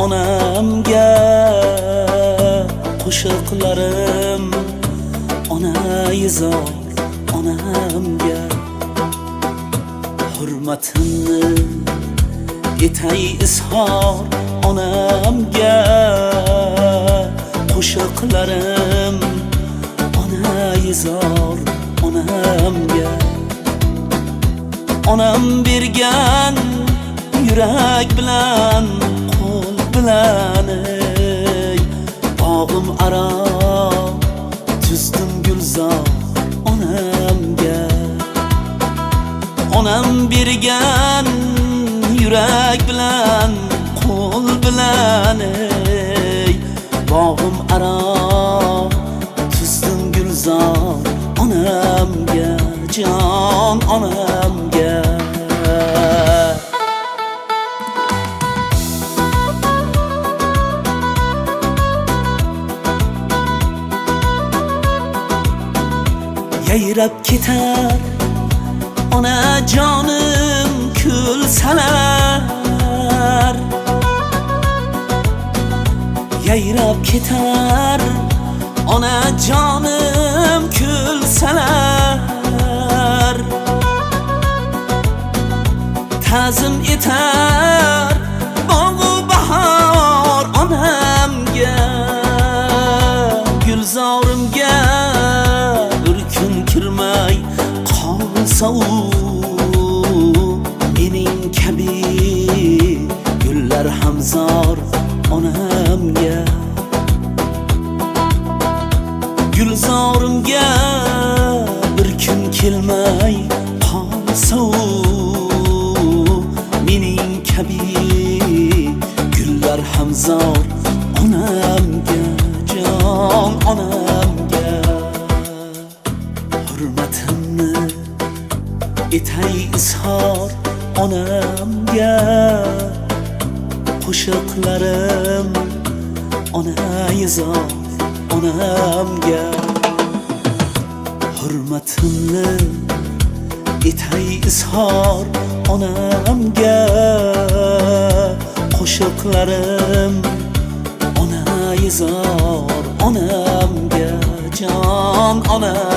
onamga qo'shiqlarim, onayzor onamga hurmatimni etay izhor onamga qo'shiqlarim, onayzor onamga onam bergan yurak bilan qo'l bilan bog'im aro tuzdim gulzor onamga onam bergan yurak bilan qo'l bilan bog'im aro tuzdim gulzor onamga jon onamga yayrab ketar onajonim kulsalar yayrab ketar onajonim kulsalar ta'zim etar bog'u bahor onamga gulzorimga bir kun kirmay qolsa u mening kabi gullar hamzor onamga gulzorimga bir kun kelmay qolsa u mening kabi gullar hamzor onamga jon onamga hurmatimni etay izhor onamga qo'shiqlarim, onayzor onamga hurmatimni etay izhor onamga qo'shiqlarim, onayzor onamga jon onamga